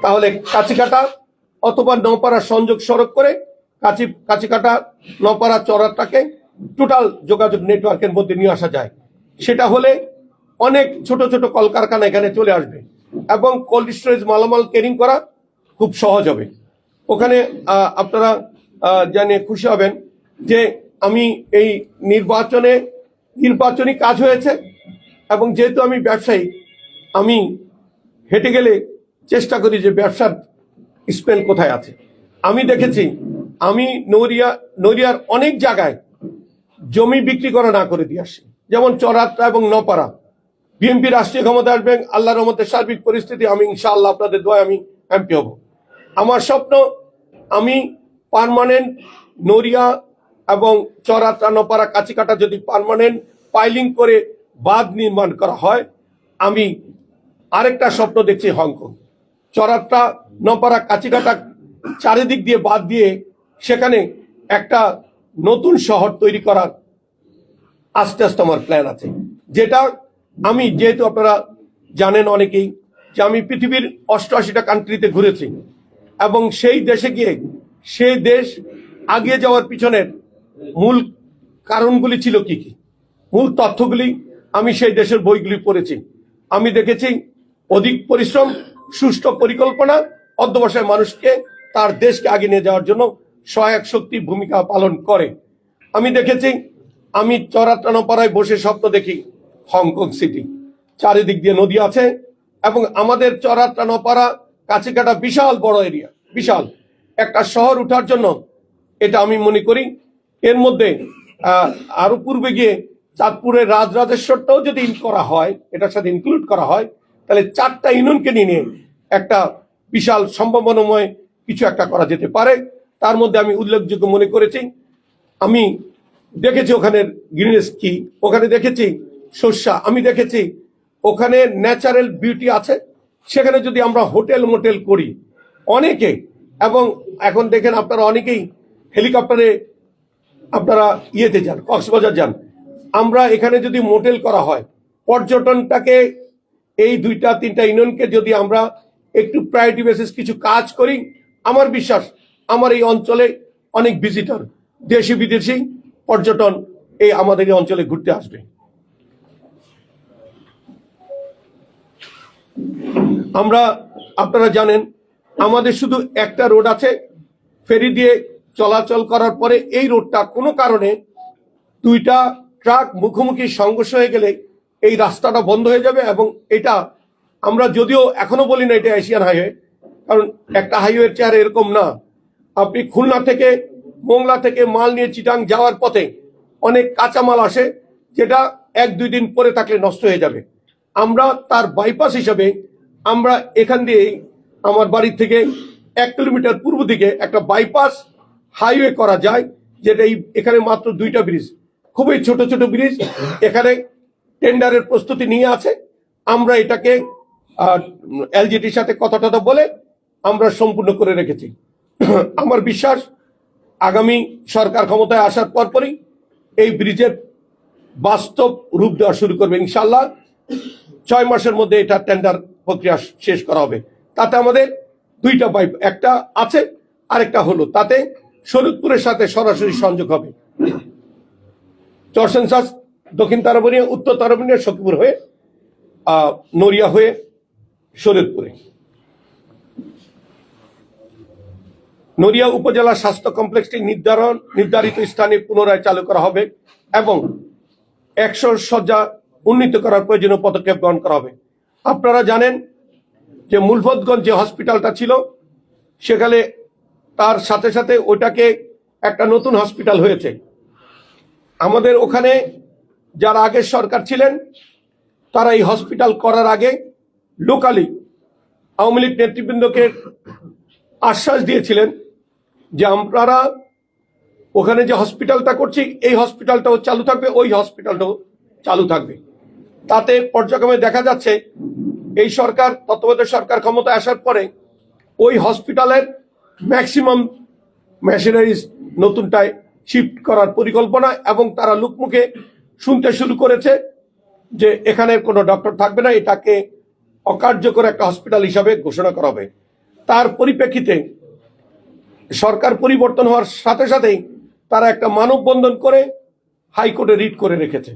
তাহলে কাছিকাটা অথবা নপাড়া সংযোগ সড়ক করে কাছিকাটা নপাড়া চড়াটাকে টোটাল যোগাযোগ নেটওয়ার্কের মধ্যে নিয়ে আসা যায়। সেটা হলে অনেক ছোট ছোট কলকারখানা এখানে চলে আসবে এবং কোল্ড স্টোরেজ মালামাল ক্যারিং করা খুব সহজ হবে। ওখানে আপনারা জানে খুশি হবেন যে আমি এই নির্বাচনী কাজ হয়েছে এবং যেহেতু আমি ব্যবসায়ী, আমি হেঁটে গেলে চেষ্টা করি যে ব্যবসার স্পেল কোথায় আছে। আমি দেখেছি আমি নড়িয়ার অনেক জায়গায় জমি বিক্রি করা না করে দিয়ে আসি, যেমন চরাত্রা এবং নপাড়া। বিএনপি রাষ্ট্রীয় ক্ষমতা আসবে, আল্লাহর রহমতে সার্বিক পরিস্থিতি আমি ইনশাআল্লাহ আপনাদের দোয়ায় আমি এমপি হব। আমার স্বপ্ন আমি পার্মানেন্ট নড়িয়া এবং চরাত্রা নপাড়া কাছিকাটা যদি পার্মানেন্ট পাইলিং করে বাঁধ নির্মাণ করা হয়, আমি আরেকটা স্বপ্ন দেখছি হংকং। চরাত্রা নপাড়া কাছিকাটা চারিদিক দিয়ে বাঁধ দিয়ে সেখানে একটা নতুন শহর তৈরি করার আস্তে আস্তে আমার প্ল্যান আছে। যেটা আমি, যেহেতু আপনারা জানেন অনেকেই যে আমি পৃথিবীর 88টা কান্ট্রিতে ঘুরেছি এবং সেই দেশে গিয়ে সেই দেশ আগিয়ে যাওয়ার পিছনের মূল কারণগুলি ছিল কি কি, মূল তথ্যগুলি আমি সেই দেশের বইগুলি পড়েছি। আমি দেখেছি অধিক পরিশ্রম, সুষ্ঠু পরিকল্পনা অধ্যবসায় মানুষকে তার দেশকে আগে নিয়ে যাওয়ার জন্য সহায়ক শক্তি ভূমিকা পালন করে। আমি দেখেছি, আমি চরাত্রা নপাড়ায় বসে স্বপ্ন দেখি হংকং সিটি, চারিদিক দিয়ে নদী আছে এবং আমাদের চরাত্রা নপাড়া কাছিকাটা বিশাল বড় এরিয়া, বিশাল একটা শহর উঠার জন্য এটা আমি মনে করি। এর মধ্যে আরো পূর্বে গিয়ে চাঁদপুরের রাজরাজেশ্বরটাও যদি করা হয়, এটার সাথে ইনক্লুড করা হয়, তাহলে 4টা ইউনিয়নকে নিয়ে একটা বিশাল সম্ভাবনাময় কিছু একটা করা যেতে পারে। তার মধ্যে আমি উল্লেখযোগ্য মনে করেছি, আমি দেখেছি ওখানের গ্রিনেস কি, ওখানে দেখেছি শস্য, আমি দেখেছি ওখানে ন্যাচারাল বিউটি আছে। সেখানে যদি আমরা হোটেল মোটেল করি অনেকে, এবং এখন দেখেন আপনারা অনেকেই হেলিকপ্টারে আপনারা ইয়েতে যান, কক্সবাজার যান। আমরা এখানে যদি মোটেল করা হয়, পর্যটনটাকে এই 2-3টা ইউনিয়নকে যদি আমরা একটু প্রায়োরিটি বেসিস কিছু কাজ করি, আমার বিশ্বাস আমার এই অঞ্চলে অনেক ভিজিটর, দেশি বিদেশি পর্যটন এই আমাদের এই অঞ্চলে ঘুরতে আসবে। আপনারা জানেন আমাদের শুধু একটা রোড আছে ফেরি দিয়ে চলাচল করার পরে। এই রোডটা কোনো কারণে 2টা ট্রাক মুখোমুখি সংঘর্ষ হয়ে গেলে এই রাস্তাটা বন্ধ হয়ে যাবে। এবং এটা আমরা যদিও এখনো বলি না এটা এশিয়ান হাইওয়ে, কারণ একটা হাইওয়ের চেহারা এরকম না। আপনি খুলনা থেকে মোংলা থেকে মাল নিয়ে চিটাং যাওয়ার পথে অনেক কাঁচামাল আসে, যেটা 1-2 দিন পরে থাকলে নষ্ট হয়ে যাবে। আমরা তার বাইপাস হিসাবে আমরা এখান দিয়ে আমার বাড়ি থেকে 1 কিলোমিটার পূর্ব দিকে একটা বাইপাস হাইওয়ে করা যায়, যেটা এখানে মাত্র 2টা ব্রিজ, খুবই ছোট ছোট ব্রিজ। এখানে টেন্ডারের প্রস্তুতি নিয়ে আছে। আমরা এটাকে এলজিটির সাথে কথা বলে আমরা সম্পূর্ণ করে রেখেছি। আমার বিশ্বাস আগামী সরকার ক্ষমতায় আসার পরপরই এই ব্রিজের বাস্তব রূপ দেওয়া শুরু করবে ইনশাল্লাহ। 6 মাসের মধ্যে এটা টেন্ডার প্রক্রিয়া শেষ করা হবে। তাতে আমাদের 2টা পাইপ, একটা আছে আরেকটা হলো, তাতে শরীয়তপুরের সাথে সরাসরি সংযোগ হবে। চরসেনসাস দক্ষিণ তারাবনিয়া, উত্তর তারাবনিয়া, সখীপুর হয়ে নড়িয়া হয়ে শরীয়তপুরে। নড়িয়া উপজেলা স্বাস্থ্য কমপ্লেক্সটি নির্ধারিত স্থানে পুনরায় চালু করা হবে এবং 100 শয্যা উন্নীত করার প্রয়োজনীয় পদক্ষেপ গ্রহণ করা হবে। আপনারা জানেন যে মুলফতগঞ্জ যে হসপিটালটা ছিল, সেখানে তার সাথে সাথে ওটাকে একটা নতুন হসপিটাল হয়েছে। আমাদের ওখানে যারা আগের সরকার ছিলেন তারা এই হসপিটাল করার আগে লোকালি আওয়ামী লীগ নেতৃবৃন্দকে আশ্বাস দিয়েছিলেন যে আপনারা ওখানে যে হসপিটালটা করছি এই হসপিটালটাও চালু থাকবে, ওই হসপিটালটাও চালু থাকবে। তাতে পর্যায়ক্রমে দেখা যাচ্ছে এই সরকার, তত্ত্বাবধায়ক সরকার ক্ষমতায় আসার পরে ওই হসপিটালের ম্যাক্সিমাম মেশিনারিজ নতুনটায় শিফট করার পরিকল্পনা, এবং তারা লোকমুখে শুনতে শুরু করেছে যে এখানে কোনো ডক্টর থাকবে না, এটাকে অকার্যকর একটা হসপিটাল হিসাবে ঘোষণা করা হবে। তার পরিপ্রেক্ষিতে সরকার পরিবর্তন হওয়ার সাথে সাথেই তারা একটা মানববন্ধন করে হাইকোর্টে রিট করে রেখেছে।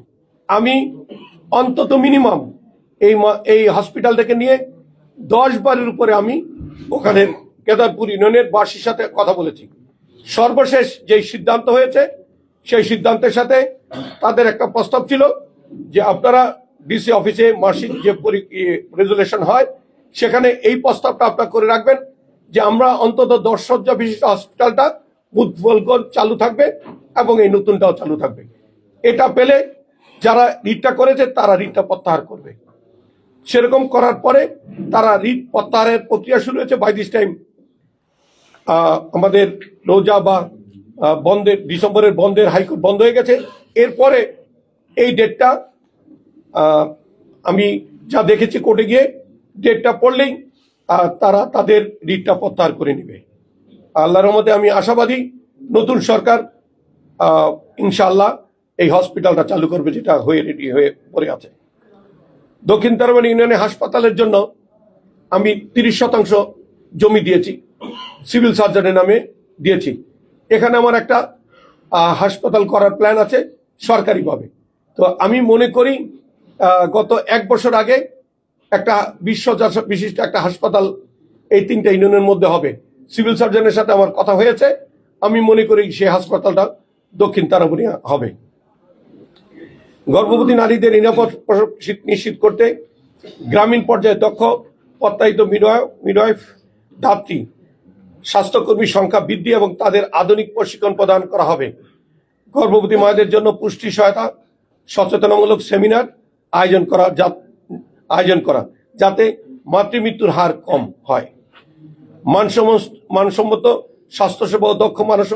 আমি অন্তত মিনিমাম এই হসপিটাল থেকে নিয়ে 10 বারের উপরে আমি ওখানে কেদারপুর ইউনিয়নের বাসীর সাথে কথা বলেছি। সর্বশেষ যেই সিদ্ধান্ত হয়েছে সেই সিদ্ধান্তের সাথে তাদের একটা প্রস্তাব ছিল যে আপনারা ডিসি অফিসে মাসিক যে রেজুলেশন হয় সেখানে এই প্রস্তাবটা আপনারা করে রাখবেন যে আমরা অন্তত 10 শয্যা বিশিষ্ট হসপিটালটা উদ্বলগঞ্জ চালু থাকবে এবং এই নতুনটাও চালু থাকবে। এটা পেলে যারা রিটটা করেছে তারা রিটটা প্রত্যাহার করবে। সেরকম করার পরে তারা রিট প্রত্যাহারের প্রক্রিয়া শুরু হয়েছে। বাই দিস টাইম আমাদের রোজা বা বন্ধের ডিসেম্বরের বন্ধের হাইকোর্ট বন্ধ হয়ে গেছে। এরপরে এই ডেটটা আমি যা দেখেছি কোর্টে গিয়ে ডেটটা পড়লেই তারা তাদের রিটটা প্রত্যাহার করে নেবে। আল্লাহর রহমতে আমি আশাবাদী নতুন সরকার ইনশাআল্লাহ এই হসপিটালটা চালু করবে, যেটা হয়ে রেডি হয়ে পড়ে আছে। দক্ষিণ তারাবাড়ি ইউনিয়নে হাসপাতালের জন্য আমি 30% জমি দিয়েছি, সিভিল সার্জনের নামে দিয়েছি। এখানে আমার একটা হাসপাতাল করার প্ল্যান আছে সরকারিভাবে। তো আমি মনে করি গত 1 বছর আগে একটা 20 শয্যা বিশিষ্ট একটা হাসপাতাল এই 3টা ইউনিয়নের মধ্যে হবে। সিভিল সার্জনের সাথে আমার কথা হয়েছে, আমি মনে করি সেই হাসপাতালটা দক্ষিণ তারাবাড়ি হবে। গর্ভবতী নারীদের নিরাপদ প্রসব নিশ্চিত করতে গ্রামীণ পর্যায়ে দক্ষ প্রত্যায়িত মিডওয়াইফ ধাত্রী স্বাস্থ্যকর্মীর সংখ্যা বৃদ্ধি এবং তাদের আধুনিক প্রশিক্ষণ প্রদান করা হবে। গর্ভবতী মায়েদের জন্য পুষ্টি সহায়তা সচেতনামূলক সেমিনার আয়োজন করা যাতে মাতৃমৃত্যুর হার কম হয়। মানসম্মত স্বাস্থ্যসেবা ও দক্ষ মানব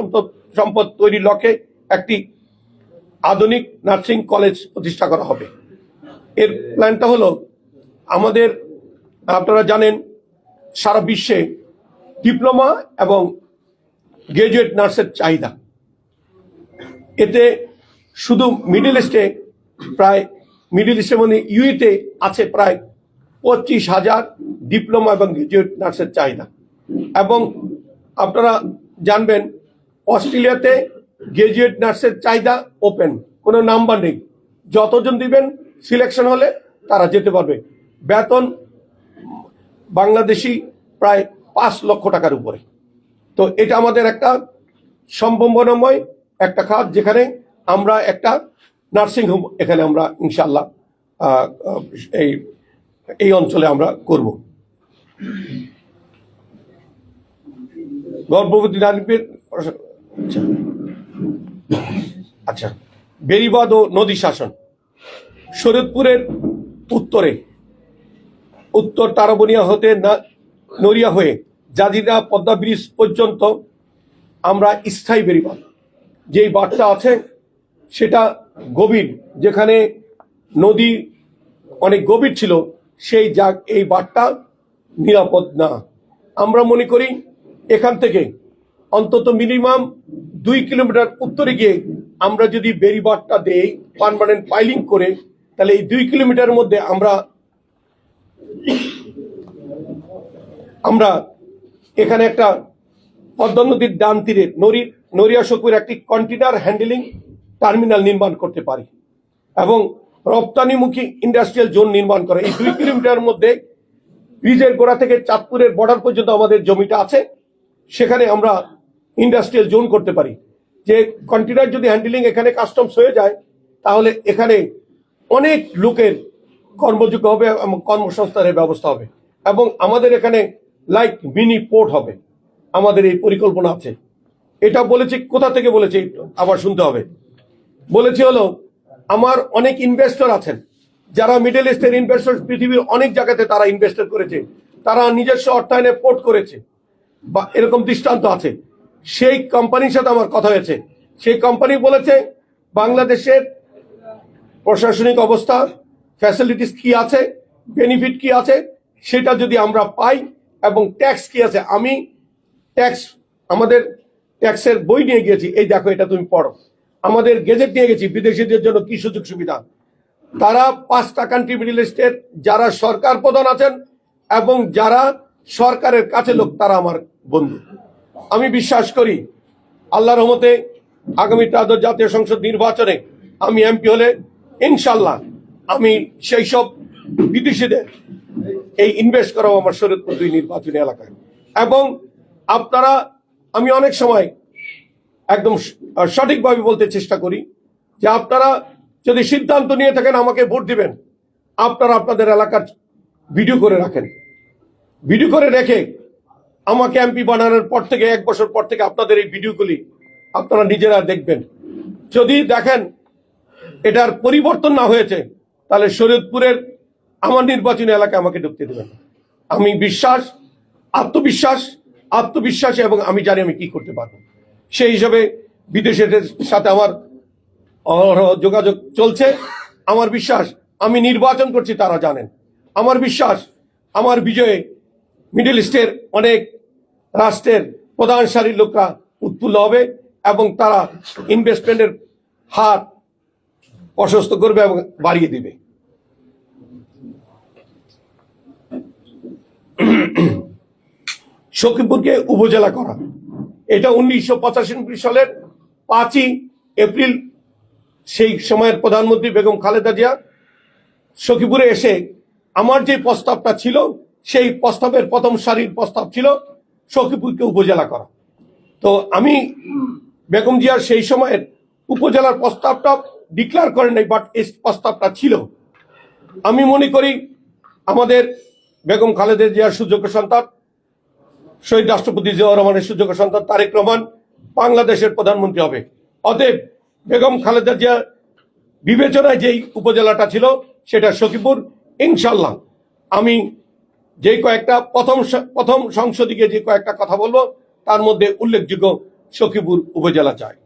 সম্পদ তৈরির লক্ষ্যে একটি আধুনিক নার্সিং কলেজ প্রতিষ্ঠা করা হবে। এর প্ল্যানটা হলো, আমাদের আপনারা জানেন সারা বিশ্বে ডিপ্লোমা এবং গ্রাজুয়েট নার্সের চাহিদা। এতে শুধু মিডল ইস্টে মানে ইউইতে আছে প্রায় 25,000 ডিপ্লোমা এবং গ্রাজুয়েট নার্সের চাহিদা। এবং আপনারা জানবেন অস্ট্রেলিয়াতে গ্রাজুয়েট নার্সের চাহিদা ওপেন, কোনো নাম্বার নেই, যতজন দিবেন সিলেকশন হলে তারা যেতে পারবে। বেতন বাংলাদেশি প্রায় 5 লক্ষ টাকার উপরে। তো এটা আমাদের একটা সম্ভাবনাময় একটা খাত, যেখানে আমরা একটা নার্সিং হোম এখানে আমরা ইনশাল্লাহ এই অঞ্চলে আমরা করব। গর্ভবতী নারীদের আচ্ছা বেড়িবাঁধ ও নদী শাসন। শরীয়তপুরের উত্তর তারাবনিয়া হতে নড়িয়া হয়ে জাজিরা পদ্মা ব্রিজ পর্যন্ত আমরা স্থায়ী বেড়িবাঁধ, যেই বাঁধটা আছে সেটা গভীর, যেখানে নদী অনেক গভীর ছিল এই বাঁধটা নিরাপদ না। আমরা মনে করি এখান থেকে অন্তত মিনিমাম 2 কিলোমিটার উত্তরে গিয়ে আমরা যদি বেড়িবাঁধটা দেই পার্মানেন্ট পাইলিং করে, তাহলে এই 2 কিলোমিটারের মধ্যে আমরা এখানে একটা পদ্মা নদীর ডান তীরে নড়িয়া শকুর একটি কন্টেনার হ্যান্ডেলিং টার্মিনাল নির্মাণ করতে পারি এবং রপ্তানিমুখী ইন্ডাস্ট্রিয়াল জোন নির্মাণ করে। এই 2 কিলোমিটারের মধ্যে ব্রিজের গোড়া থেকে চাঁদপুরের বর্ডার পর্যন্ত আমাদের জমিটা আছে, সেখানে আমরা ইন্ডাস্ট্রিয়াল জোন করতে পারি। যে কন্টেনার যদি হ্যান্ডেলিং এখানে কাস্টমস হয়ে যায়, তাহলে এখানে অনেক লোকের কর্মযোগ্য হবে এবং কর্মসংস্থানের ব্যবস্থা হবে এবং আমাদের এখানে লাইক মিনি পোর্ট হবে। আমাদের এই পরিকল্পনা আছে। এটা বলেছি কোথা থেকে বলেছি আবার শুনতে হবে। বলেছি হলো, আমার অনেক ইনভেস্টর আছেন যারা মিডল ইস্টের ইনভেস্টর, পৃথিবীর অনেক জায়গাতে তারা ইনভেস্ট করেছে, তারা নিজস্ব অর্থায়নে পোর্ট করেছে বা এরকম দৃষ্টান্ত আছে। সেই কোম্পানির সাথে আমার কথা হয়েছে। সেই কোম্পানি বলেছে বাংলাদেশের প্রশাসনিক অবস্থা, ফ্যাসিলিটিস কি আছে, বেনিফিট কি আছে, সেটা যদি আমরা পাই এবং ট্যাক্স কি আছে। আমি আমাদের ট্যাক্সের বই নিয়ে গিয়েছি, এই দেখো এটা তুমি পড়ো। আমাদের গেজেট নিয়ে গেছি, বিদেশিদের জন্য কি সুযোগ সুবিধা। তারা 5টা কান্ট্রি মিডল ইস্টের যারা সরকার প্রধান আছেন এবং যারা সরকারের কাছে লোক, তারা আমার বন্ধু। আমি বিশ্বাস করি আল্লাহর রহমতে আগামী ত্রয়োদশ জাতীয় সংসদ নির্বাচনে আমি এমপি হলে ইনশাল্লাহ আমি সেই সব বিদেশিদের এই ইনভেস্ট করাবো আমার শরীয়তপুর 2 নির্বাচনী এলাকায়। এবং আপনারা, আমি অনেক সময় একদম সঠিকভাবে বলতে চেষ্টা করি যে আপনারা যদি সিদ্ধান্ত নিয়ে থাকেন আমাকে ভোট দিবেন, আপনারা আপনাদের এলাকার ভিডিও করে রাখেন। ভিডিও করে রেখে আমাকে এমপি বানানোর পর থেকে 1 বছর পর থেকে আপনাদের এই ভিডিওগুলি আপনারা নিজেরা দেখবেন। যদি দেখেন এটার পরিবর্তন না হয়েছে, তাহলে শরীয়তপুরের আমার নির্বাচনী এলাকায় আমাকে ঢুকতে দেবেন। আমি আত্মবিশ্বাসী এবং আমি জানি আমি কি করতে পারবো। সেই হিসাবে বিদেশের সাথে আমার যোগাযোগ চলছে। আমার বিশ্বাস আমি নির্বাচন করছি, তারা জানেন। আমার বিশ্বাস আমার বিজয়ে মিডল ইস্টের অনেক রাষ্ট্রের প্রধান সারির লোকরা উৎফুল্ল হবে এবং তারা ইনভেস্টমেন্টের হার প্রশস্ত করবে এবং বাড়িয়ে দিবে। সখীপুরকে উপজেলা করা, এটা 1985 সালের 5ই এপ্রিল সেই সময়ের প্রধানমন্ত্রী বেগম খালেদা জিয়া সখীপুরে এসে আমার যে প্রস্তাবটা ছিল, সেই প্রস্তাবের প্রথম সারির প্রস্তাব ছিল সখীপুরকে উপজেলা করা। তো আমি বেগম জিয়ার সেই সময়ের উপজেলার প্রস্তাবটা ডিক্লেয়ার করেন নাই, বাট এই প্রস্তাবটা ছিল। আমি মনে করি আমাদের বেগম খালেদা জিয়ার সুযোগ্য সন্তান শহীদ রাষ্ট্রপতি জিয়াউর রহমানের সুযোগ্য সন্তান তারেক রহমান বাংলাদেশের প্রধানমন্ত্রী হবে। অতএব বেগম খালেদা জিয়া বিবেচনায় যেই উপজেলাটা ছিল সেটা সখীপুর। ইনশাল্লাহ আমি যে কয়েকটা প্রথম সংসদীয় যে কয়েকটা কথা বলবো তার মধ্যে উল্লেখযোগ্য সখীপুর উপজেলা চাই।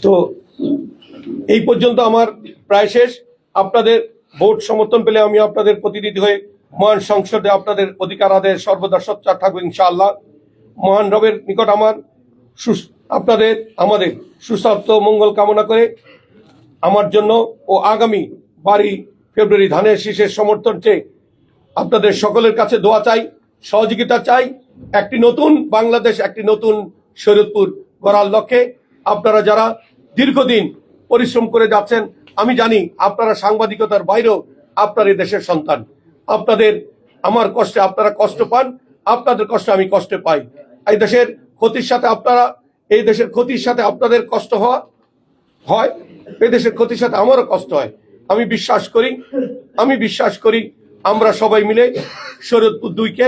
তো এই পর্যন্ত আমার প্রায় শেষ। আপনাদের ভোট সমর্থন পেলে আমি আপনাদের প্রতিনিধি হয়ে মহান সংসদে আপনাদের অধিকার আদায়ে সর্বদা সোচ্চার থাকবো ইনশাআল্লাহ। মহান রবের নিকট আমাদের সুস্বাস্থ্য মঙ্গল কামনা করে আমার জন্য ও আগামী 12 ফেব্রুয়ারি ধানের শীষের সমর্থন চেয়ে আপনাদের সকলের কাছে দোয়া চাই, সহযোগিতা চাই। একটি নতুন বাংলাদেশ, একটি নতুন শরীয়তপুর গড়ার লক্ষ্যে আপনারা যারা দীর্ঘদিন পরিশ্রম করে যাচ্ছেন, আমি জানি আপনারা সাংবাদিকতার বাইরেও আপনার এই দেশের সন্তান। আমার কষ্টে আপনারা কষ্ট পান, আপনাদের কষ্টে আমি কষ্ট পাই। এই দেশের ক্ষতির সাথে আপনাদের কষ্ট হয়, এই দেশের ক্ষতির সাথে আমারও কষ্ট হয়। আমি বিশ্বাস করি আমরা সবাই মিলে শরীয়তপুর 2কে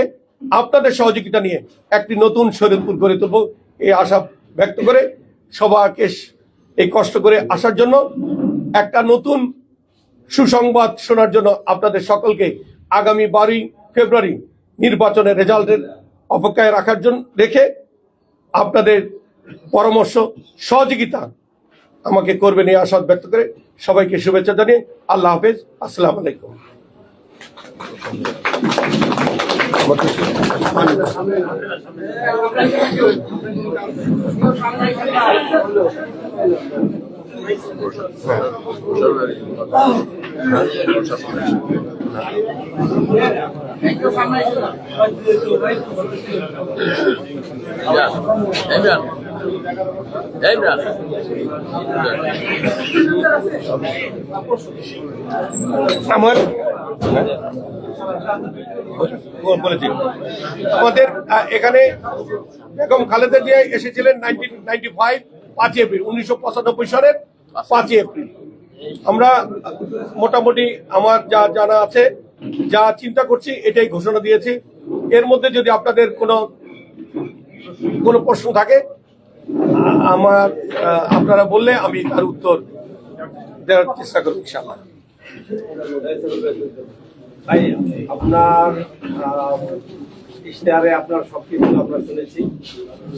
আপনাদের সহযোগিতা নিয়ে একটি নতুন শরীয়তপুর গড়ে তুলব, এই আশা ব্যক্ত করে সবাইকে এই কষ্ট করে আসার জন্য, একটা নতুন সুসংবাদ শোনার জন্য আপনাদের সকলকে আগামী 12 ফেব্রুয়ারি নির্বাচনের রেজাল্টের অপেক্ষায় রাখার জন্য রেখে আপনাদের পরামর্শ সহযোগিতা আমাকে করবেন এই আশা ব্যক্ত করে সবাইকে শুভেচ্ছা জানিয়ে আল্লাহ হাফেজ। আসসালামু আলাইকুম। আমার বলেছি আমাদের এখানে বেগম খালেদা জিয়া এসেছিলেন 1995 5 এপ্রিল 1995 সালের 5 এপ্রিল। আমরা মোটামুটি আমার যা জানা আছে, যা চিন্তা করছি এটাই ঘোষণা দিয়েছি। এর মধ্যে যদি আপনাদের কোনো প্রশ্ন থাকে আপনারা বললে আমি তার উত্তর দেওয়ার চেষ্টা করব ইনশাআল্লাহ। ভাই, আপনার ইশতেহারে আপনার সবকিছু আমরা শুনেছি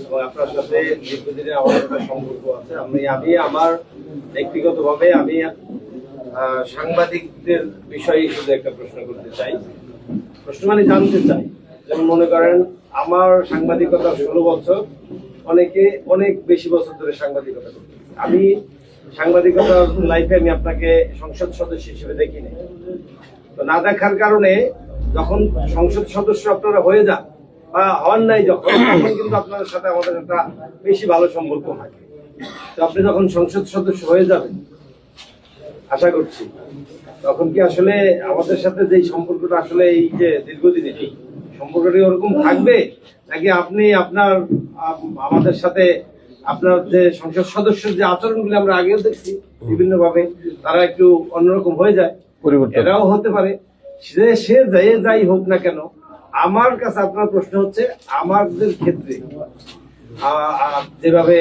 এবং আপনার সাথে দীর্ঘদিনের আমার একটা সম্পর্ক আছে। আমি আমার ব্যক্তিগতভাবে আমি সাংবাদিকদের বিষয়ে শুধু একটা প্রশ্ন করতে চাই। প্রশ্ন মানে জানতে চাই, যেমন মনে করেন আমার সাংবাদিকতা 16 বছর, অনেকে অনেক বেশি বছর ধরে সাংবাদিকতা করতে। আমি সাংবাদিকতার লাইফে আমি আপনাকে সংসদ সদস্য হিসেবে দেখিনি। তো না দেখার কারণে যখন সংসদ সদস্য আপনারা হয়ে যান বা হন নাই যখন, তখন কিন্তু আপনাদের সাথে আমাদের একটা বেশি ভালো সম্পর্ক থাকে। তো আপনি যখন সংসদ সদস্য হয়ে যাবেন আশা করছি, তখন কি আসলে আমাদের সাথে যে সম্পর্কটা আসলে এই যে দীর্ঘদিনের সম্পর্কটি ওরকম থাকবে, নাকি আপনি আপনার আমাদের সাথে আপনার যে সংসদ সদস্যের যে আচরণগুলো আমরা আগেও দেখছি বিভিন্ন ভাবে তারা একটু অন্যরকম হয়ে যায়, পরিবর্তন এটাও হতে পারে। সে যাই হোক না কেন, আমার কাছে আপনার প্রশ্ন হচ্ছে আমাদের ক্ষেত্রে যেভাবে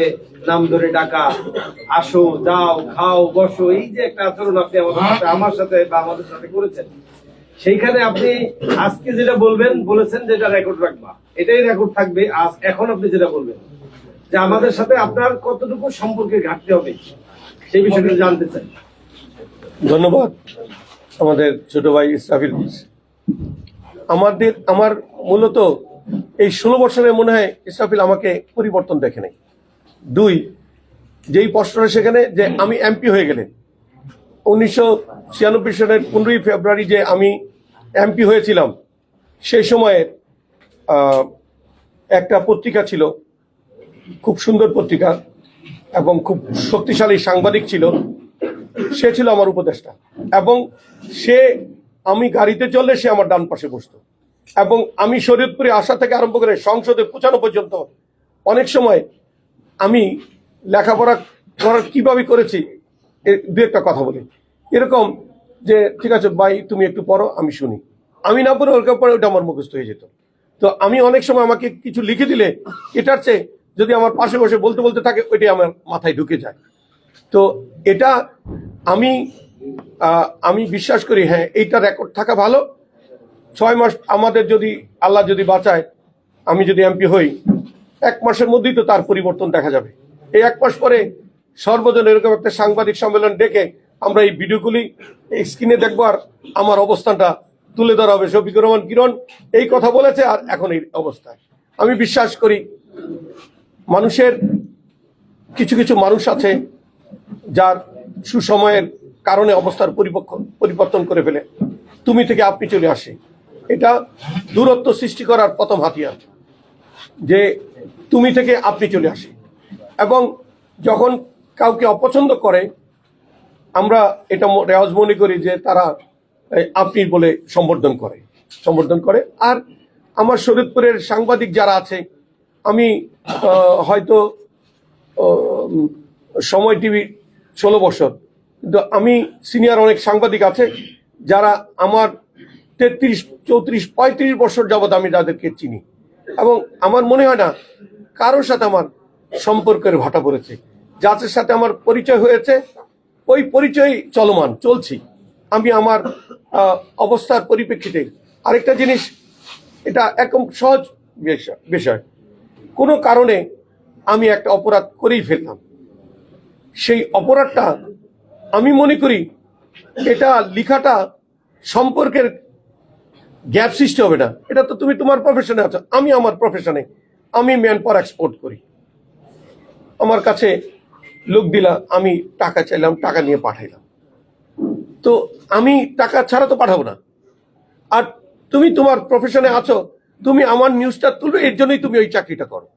নাম ধরে ডাকা, আসো যাও খাও বসো, এই যে একটা আচরণ আপনি আমার সাথে বা আমাদের সাথে করেছেন, সেইখানে আপনি আজকে যেটা বলেছেন যেটা রেকর্ড রাখবা, এটাই রেকর্ড থাকবে। এখন আপনি যেটা বলবেন যে আমাদের সাথে আপনার কতটুকু সম্পর্কে ঘাটতি হবে সেই বিষয়টা জানতে চাই। ধন্যবাদ আমাদের ছোট ভাই ইসরাফিল। আমার মূলত এই 16 বছরে মনে হয় ইসরাফিল আমাকে পরিবর্তন দেখে নাই। দুই, যেই প্রশ্নটা সেখানে যে আমি এমপি হয়ে গেলেন 1996 সালের 15ই ফেব্রুয়ারি যে আমি এমপি হয়েছিলাম, সেই সময়ে একটা পত্রিকা ছিল, খুব সুন্দর পত্রিকা এবং খুব শক্তিশালী সাংবাদিক ছিল, সে ছিল আমার উপদেষ্টা। এবং আমি গাড়িতে চললে সে আমার ডান পাশে বসতো। এবং আমি শরীয়তপুরে আসা থেকে আরম্ভ করে সংসদে পৌঁছানো পর্যন্ত অনেক সময় আমি লেখাপড়া করার কিভাবে করেছি দু একটা কথা বলি। এরকম যে ঠিক আছে ভাই তুমি একটু পড়ো, আমি শুনি, আমি না পড়ে ওর পরে ওটা আমার মুখস্থ হয়ে যেত। তো আমি অনেক সময় আমাকে কিছু লিখে দিলে এটার চেয়ে যদি আমার পাশে বসে বলতে বলতে থাকে ওইটাই আমার মাথায় ঢুকে যায়। তো এটা আমি বিশ্বাস করি, হ্যাঁ এইটা রেকর্ড থাকা ভালো। 6 মাস আমাদের যদি আল্লাহ যদি বাঁচায়, আমি যদি এমপি হই, 1 মাসের মধ্যেই তো তার পরিবর্তন দেখা যাবে। এই 1 মাস পরে সর্বজন এরকম একটা সাংবাদিক সম্মেলন ডেকে আমরা এই ভিডিওগুলি স্ক্রিনে দেখবো, আর আমার অবস্থানটা তুলে ধরা হবে। শফিকুর রহমান কিরণ এই কথা বলেছে, আর এখন এই অবস্থায় আমি বিশ্বাস করি মানুষের কিছু কিছু মানুষ আছে যার সুসময়ের কারণে অবস্থার পরিবর্তন করে ফেলে, তুমি থেকে আপনি চলে আসে। এটা দূরত্ব সৃষ্টি করার প্রথম হাতিয়ার, যে তুমি থেকে আপনি চলে আসে। এবং যখন কাউকে অপছন্দ করে আমরা এটা রেওয়াজ মনে করি যে তারা আপনি বলে সম্বোধন করে। আর আমার শরীয়তপুরের সাংবাদিক যারা আছে, আমি হয়তো সময় টিভি 16 বছর, কিন্তু আমি সিনিয়র অনেক সাংবাদিক আছে যারা আমার 33, 34, 35 বছর যাবৎ আমি যাদেরকে চিনি। এবং আমার মনে হয় না কারোর সাথে আমার সম্পর্কের ভাটা পড়েছে। যাদের সাথে আমার পরিচয় হয়েছে ওই পরিচয় চলছি। আমি আমার অবস্থার পরিপ্রেক্ষিতে আরেকটা জিনিস, এটা একদম সহজ বিষয়, কোনো কারণে আমি একটা অপরাধ করেই ফেললাম, সেই অপরাধটা আমি মনে করি এটা লিখাটা সম্পর্কের গ্যাপ সৃষ্টি হবে না। এটা তো তুমি তোমার প্রফেশনে আছো, আমি আমার প্রফেশনে, আমি ম্যান পাওয়ার এক্সপোর্ট করি। আমার কাছে লোক দিলা, আমি টাকা চাইলাম, টাকা নিয়ে পাঠাইলাম, তো আমি টাকা ছাড়া তো পাঠাবো না। আর তুমি তোমার প্রফেশনে আছো, তুমি আমার নিউজটা তুলবে, এর জন্যই তুমি ওই চাকরিটা করো।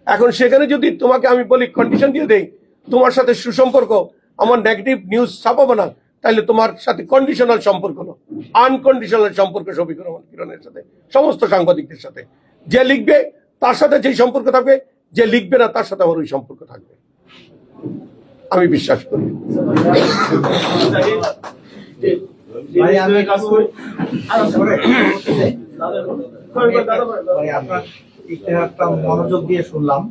এখন সেখানে যদি তোমাকে আমি বলি কন্ডিশন দিয়ে দেই তোমার সাথে সুসম্পর্ক, আমার নেগেটিভ নিউজ ছাপাবো না, তাহলে তোমার সাথে কন্ডিশনাল সম্পর্ক হলো, আনকন্ডিশনাল সম্পর্ক শফিকুর রহমান কিরণের সাথে, সমস্ত সাংবাদিকদের সাথে। যে লিখবে তার সাথে যেই সম্পর্ক থাকবে, যে লিখবে না তার সাথে আমার ওই সম্পর্ক থাকবে, আমি বিশ্বাস করি। আপনার মনোযোগ দিয়ে শুনলাম,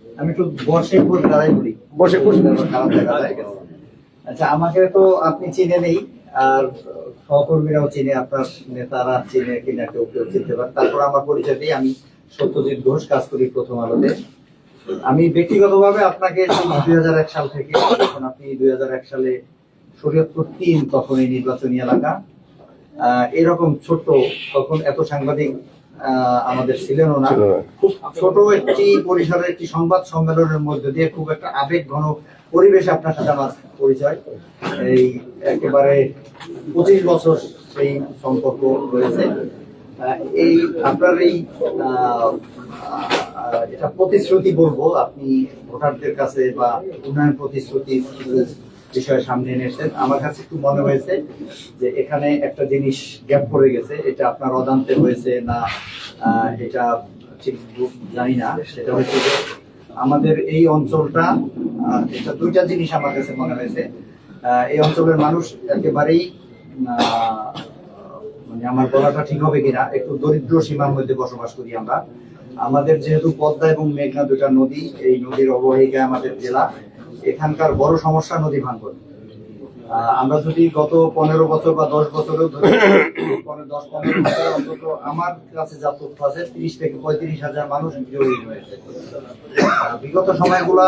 আমি একটু বসে দাঁড়াই বলি, বসে আচ্ছা আমাকে তো আপনি চিনে নেই, আর সহকর্মীরাও চিনে, আপনার নেতারা চিনে কিনা কেউ কেউ চিনতে পারে। তারপর আমার পরিচয় দিই, আমি সত্যজিৎ ঘোষ, কাজ করি প্রথম আলোতে। আমি ব্যক্তিগতভাবে আপনাকে 2001 সাল থেকে, যখন আপনি 2001 সালে শরীয়তপুর 3 তখন এই নির্বাচনী এলাকা, এরকম ছোট্ট, তখন এত সাংবাদিক আমাদের ছিলেনও না। ছিল না। খুব ছোট একটি পরিসরের একটি সংবাদ সম্মেলনের মধ্যে দিয়ে খুব একটা আবেগ ঘন পরিবেশে আপনার সাথে আমার পরিচয়। এই একেবারে 25 বছর সেই সম্পর্ক রয়েছে। এই আপনার এই এটা প্রতিশ্রুতি বলবো, আপনি ভোটারদের কাছে বা উন্নয়ন প্রতিশ্রুতি বিষয়ে সামনে এনেছেন। আমার কাছে একটু মনে হয়েছে যে এখানে একটা জিনিস গ্যাপ পড়ে গেছে, এটা আপনার অজান্তে হয়েছে না এটা ঠিক জানি না। সেটা হচ্ছে যে আমাদের এই অঞ্চলটা, এটা দুইটা জিনিস আমার কাছে মনে হয়েছে। এই অঞ্চলের মানুষ একেবারেই মানে আমার বলাটা ঠিক হবে কিনা, একটু দরিদ্র সীমার মধ্যে বসবাস করি আমরা। আমাদের যেহেতু পদ্মা এবং মেঘনা দুটা নদী, এই নদীর অববাহিকায় আমাদের জেলা, এখানকার বড় সমস্যা নদী ভাঙন। আমরা যদি গত 15 বছর বা 10 বছরেও ধরে 10-15 বছর অন্তত আমার কাছে যা তথ্য আছে 30 থেকে 35 হাজার মানুষ জড়িত হয়েছে। বিগত সময়গুলো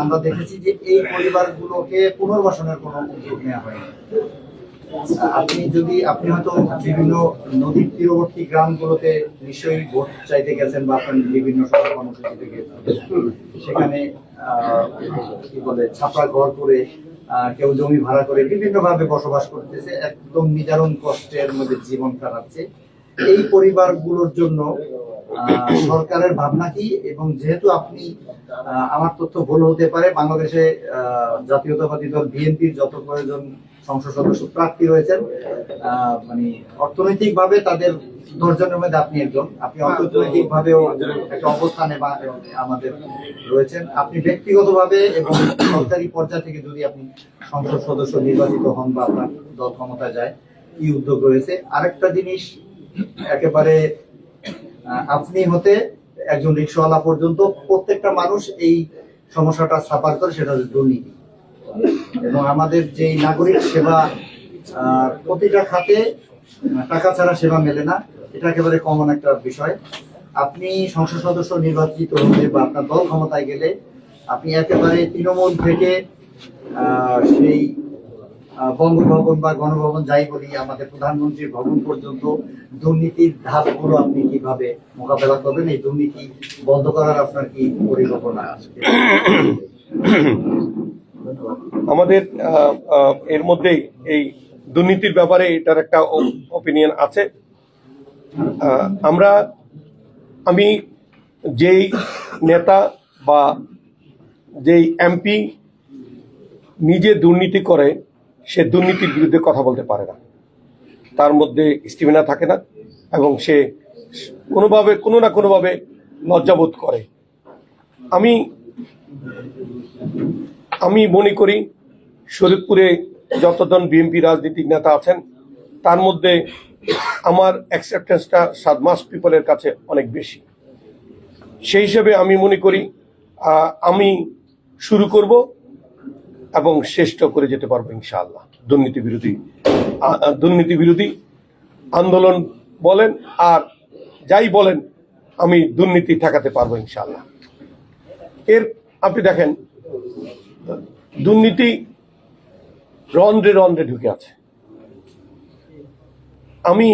আমরা দেখেছি যে এই পরিবারগুলোকে পুনর্বাসনের কোনো উদ্যোগ নেওয়া হয়নি। আপনি হয়তো বিভিন্ন নদীর তীরবর্তী গ্রামগুলোতে নিশ্চয়ই ভোট চাইতে গেছেন বা আপনার বিভিন্ন সভা কর্মসূচিতে গেছেন। সেখানে কি বলে ছাপড়া ঘর করে কেউ জমি ভাড়া করে বিভিন্ন ভাবে বসবাস করতেছে, একদম নিদারুণ কষ্টের মধ্যে জীবন কাটাচ্ছে। এই পরিবারগুলোর জন্য সরকারের ভাবনা কি? এবং যেহেতু আপনি আমার তথ্য ভুল হতে পারে, বাংলাদেশে জাতীয়তাবাদী দল বিএনপির যত প্রয়োজন সংসদ সদস্য প্রার্থী রয়েছেন, মানে অর্থনৈতিক ভাবে তাদের 10 জনের মধ্যে আপনি একজন। আপনি অর্থনৈতিক ভাবেও একটা অবস্থানে আমাদের রয়েছেন। আপনি ব্যক্তিগতভাবে এবং সরকারি পর্যায় থেকে যদি আপনি সংসদ সদস্য নির্বাচিত হন বা আপনার দল ক্ষমতায় যায়, কি উদ্যোগ রয়েছে? আরেকটা জিনিস, একেবারে আপনি হতে একজন রিকশাওয়ালা পর্যন্ত প্রত্যেকটা মানুষ এই সমস্যাটা সাফার করে, সেটা হচ্ছে দুর্নীতি। এবং আমাদের যে নাগরিক সেবা, প্রতিটা খাতে টাকা ছাড়া সেবা মেলে না, এটা একেবারে কমন একটা বিষয়। আপনি সংসদ সদস্য নির্বাচিত হলে বা আপনার দল ক্ষমতায় গেলে আপনি একেবারে তৃণমূল থেকে সেই বঙ্গভবন বা গণভবন যাই বলি, আমাদের প্রধানমন্ত্রীর ভবন পর্যন্ত দুর্নীতির ধাপগুলো আপনি কিভাবে মোকাবেলা করবেন? এই দুর্নীতি বন্ধ করার আপনার কি পরিকল্পনা আছে? আমাদের এর মধ্যে এই দুর্নীতির ব্যাপারে এটার একটা অপিনিয়ন আছে। আমি যেই নেতা বা যেই এমপি নিজে দুর্নীতি করে, সে দুর্নীতির বিরুদ্ধে কথা বলতে পারে না, তার মধ্যে স্টিমিনা থাকে না এবং সে কোনো না কোনোভাবে লজ্জাবোধ করে। আমি মনে করি শরীয়তপুরে যতজন বিএনপি রাজনীতিক নেতা আছেন, তার মধ্যে আমার অ্যাকসেপ্টেন্সটা সাদমাস পিপলের কাছে অনেক বেশি। সেই হিসেবে আমি মনে করি আমি শুরু করব এবং শ্রেষ্ঠ করে যেতে পারবো ইনশাআল্লাহ। দুর্নীতি বিরোধী আন্দোলন বলেন আর যাই বলেন, আমি দুর্নীতি ঠেকাতে পারবো ইনশাআল্লাহ। আপনি দেখেন, দুর্নীতি রন্ধ্রে রন্ধ্রে ঢুকে আছে। আমি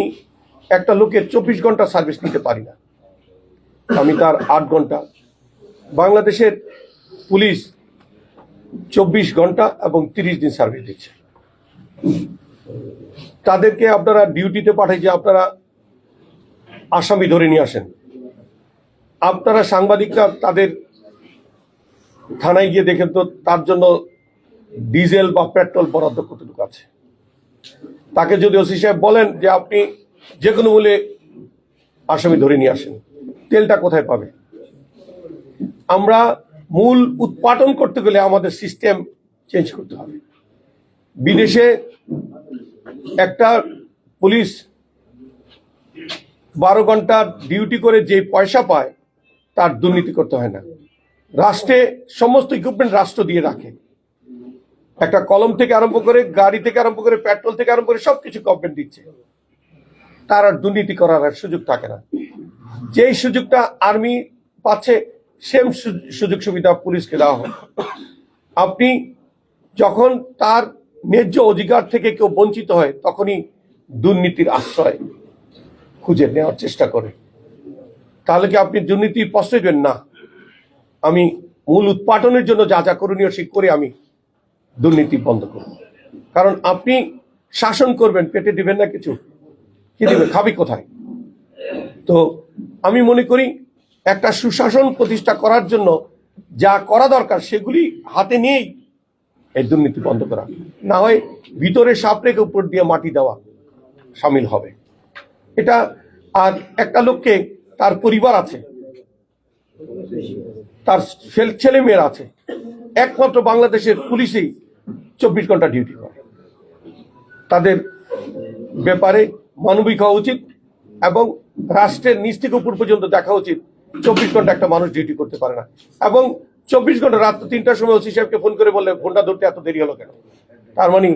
একটা লোকের 24 ঘন্টা সার্ভিস নিতে পারি না, আমি তার 8 ঘন্টা। বাংলাদেশের পুলিশ 24 ঘন্টা এবং 30 দিন সার্ভিস দিচ্ছে। তাদেরকে আপনারা ডিউটিতে পাঠিয়ে যে আপনারা আসামি ধরে নিয়ে আসেন, আপনারা সাংবাদিকরা তাদের থানায় গিয়ে দেখেন তো তার জন্য ডিজেল বা পেট্রোল বরাদ্দ কতটুকু আছে। তাকে যদি ওসি সাহেব বলেন যে আপনি যে কোনো মূল্যে আসামি ধরে নিয়ে আসেন, তেলটা কোথায় পাবে? আমরা মূল উৎপাদন করতে গেলে আমাদের সিস্টেম চেঞ্জ করতে হবে। বিদেশে একটা পুলিশ 12 ঘন্টা ডিউটি করে যে পয়সা পায়, তার দুর্নীতি করতে হয় না। রাষ্ট্রে সমস্ত ইকুইপমেন্ট রাষ্ট্র দিয়ে রাখে, একটা কলম থেকে আরম্ভ করে, গাড়ি থেকে আরম্ভ করে, পেট্রোল থেকে আরম্ভ করে সবকিছু গভর্নমেন্ট দিচ্ছে। তার আর দুর্নীতি করার আর সুযোগ থাকে না। যেই সুযোগটা আর্মি পাচ্ছে, সেম সুযোগ সুবিধা পুলিশকে দেওয়া হয়। আপনি যখন তার ন্যায্য অধিকার থেকে কেউ বঞ্চিত হয়, তখনই দুর্নীতির আশ্রয় খুঁজে নেওয়ার চেষ্টা করে। তাহলে কি আপনি দুর্নীতি পশ্চাইবেন না? আমি মূল উৎপাদনের জন্য যা যা করণীয় সে করে আমি দুর্নীতি বন্ধ করব। কারণ আপনি শাসন করবেন, পেটে দিবেন না কিছু, কি দিবেন, খাবি কোথায়? তো আমি মনে করি একটা সুশাসন প্রতিষ্ঠা করার জন্য যা করা দরকার সেগুলি হাতে নিয়েই এই দুর্নীতি বন্ধ করা, না হয় ভিতরে সাপ রেখে উপর দিয়ে মাটি দেওয়া সামিল হবে এটা। আর একটা লোককে, তার পরিবার আছে, তার ছেলে মেয়েরা আছে, একমাত্র বাংলাদেশের পুলিশেই 24 ঘন্টা ডিউটি করে। তাদের ব্যাপারে মানবিক হওয়া উচিত এবং রাষ্ট্রের নিচ থেকে উপর পর্যন্ত দেখা উচিত 24 ঘন্টা একটা মানুষ ডিউটি করতে পারে না। এবং 24 ঘন্টা রাত 3টার সময় ওসি সাহেবকে ফোন করে বললে ফোনটা ধরতে এত দেরি হলো কেন? তার মানে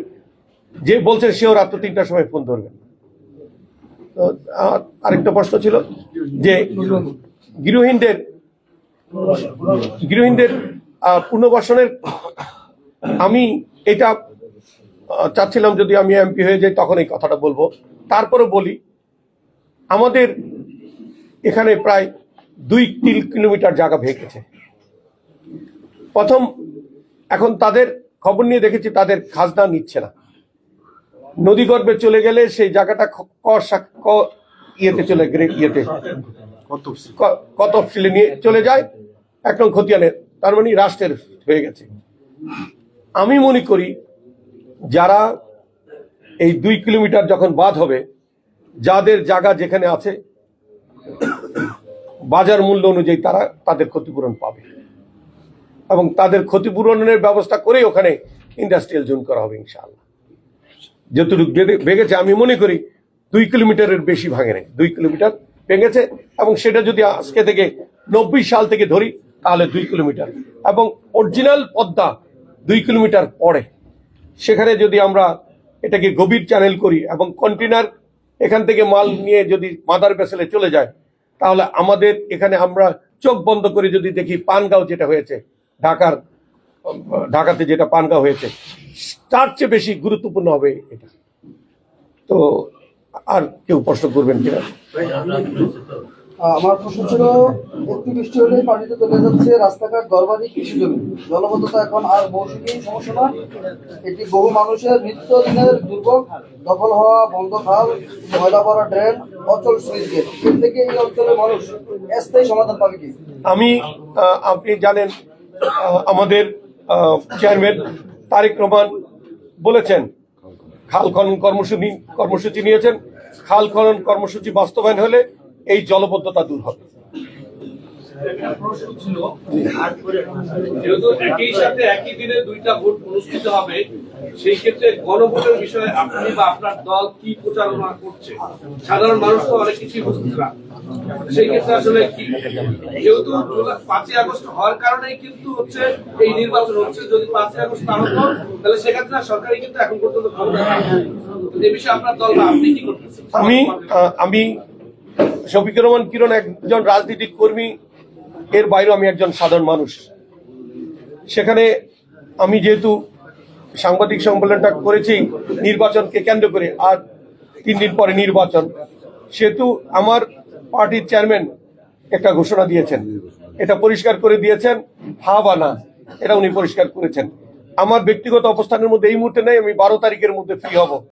যে বলছে সেও রাত 3টার সময় ফোন ধরবেন। তো আরেকটা প্রশ্ন ছিল যে গৃহহীনদের পুনর্বাসনের, আমি এটা চাচ্ছিলাম যদি আমি এমপি হয়ে যাই তখন এই কথাটা বলবো। তারপরে বলি, আমাদের এখানে প্রায় 2-3 কিলোমিটার জায়গা ভেঙেছে। প্রথম, এখন তাদের খবর নিয়ে দেখেছি তাদের খাজনা নিচ্ছে না। নদীগর্ভে চলে গেলে সেই জায়গাটা কত তফসিলে নিয়ে চলে যায়, একদম খতিয়ানের, তার মানে রাষ্ট্রের হয়ে গেছে। আমি মনে করি যারা এই 2 কিলোমিটার যখন বাদ হবে, যাদের জায়গা যেখানে আছে বাজার মূল্য অনুযায়ী তারা তাদের ক্ষতিপূরণ পাবে এবং তাদের ক্ষতিপূরণের ব্যবস্থা করে ওখানে ইন্ডাস্ট্রিয়াল জোন করা হবে ইনশাআল্লাহ। যতটুকু ভেঙেছে আমি মনে করি 2 কিলোমিটারের বেশি ভাঙে নেই, 2 কিলোমিটার ভেঙেছে। এবং সেটা যদি আজকে থেকে 90 সাল থেকে ধরি তাহলে 2 কিলোমিটার, এবং অরিজিনাল পদ্মা 2 কিলোমিটার পরে সেখানে যদি আমরা এটাকে গভীর চ্যানেল করি এবং কন্টেনার এখান থেকে মাল নিয়ে যদি মাদার ভেসেলে চলে যায়, তাহলে আমাদের এখানে আমরা চোখ বন্ধ করে যদি দেখি পানগাঁও যেটা হয়েছে, ঢাকাতে যেটা পানগাঁও হয়েছে, তার চেয়ে বেশি গুরুত্বপূর্ণ হবে এটা। তো আর কেউ প্রশ্ন করবেন কিনা? আমার প্রশ্ন ছিল, একটু বৃষ্টি হলেই পানিতে চলে যাচ্ছে রাস্তাঘাট, ঘরবাড়ি, কৃষি জমি। জলবদ্ধতা এখন আর মৌসুমী সমস্যা না, এটি বহু মানুষের নিত্যদিনের দুর্ভোগ। দখল হওয়া বন্ধ খাল, ময়লা ভরা ড্রেন, অচল সুইচ গেট, এর থেকে এই অঞ্চলের মানুষ স্থায়ী সমাধান পাবে কি? আপনি জানেন আমাদের চেয়ারম্যান তারেক রহমান বলেছেন, খাল খনন কর্মসূচি নিয়েছেন। খাল খনন কর্মসূচি বাস্তবায়ন হলে এই জলবদ্ধতা দূর হবে। যেহেতু একই সাথে একই দিনে 2টা ভোট অনুষ্ঠিত হবে, সেই ক্ষেত্রে গণভোটের বিষয়ে আপনি বা আপনার দল কি প্রচারণা করছে? সাধারণ মানুষ তো অনেক কিছুই বুঝতেছে না। সেই ক্ষেত্রে আসলে কি, যেহেতু 5ই আগস্ট হওয়ার কারণেই কিন্তু হচ্ছে এই নির্বাচন হচ্ছে, যদি 5ই আগস্ট না হতো তাহলে সেক্ষেত্রে সরকারি কিন্তু এখন পর্যন্ত এই বিষয়ে আপনার দল বা আপনি কি করতেছেন? আমি শফিকুর রহমান কিরণ একজন রাজনৈতিক কর্মী, এর বাইরেও আমি একজন সাধারণ মানুষ। সেখানে আমি যেহেতু সাংবাদিক সম্মেলনটা করেছি নির্বাচনকে কেন্দ্র করে, আর 3 দিন পরে নির্বাচন, সেহেতু আমার পার্টির চেয়ারম্যান একটা ঘোষণা দিয়েছেন, এটা পরিষ্কার করে দিয়েছেন, হা বা না এটা উনি পরিষ্কার করেছেন। আমার ব্যক্তিগত অবস্থানের মধ্যে এই মুহূর্তে নেই, আমি 12 তারিখের মধ্যে ফ্রি হব।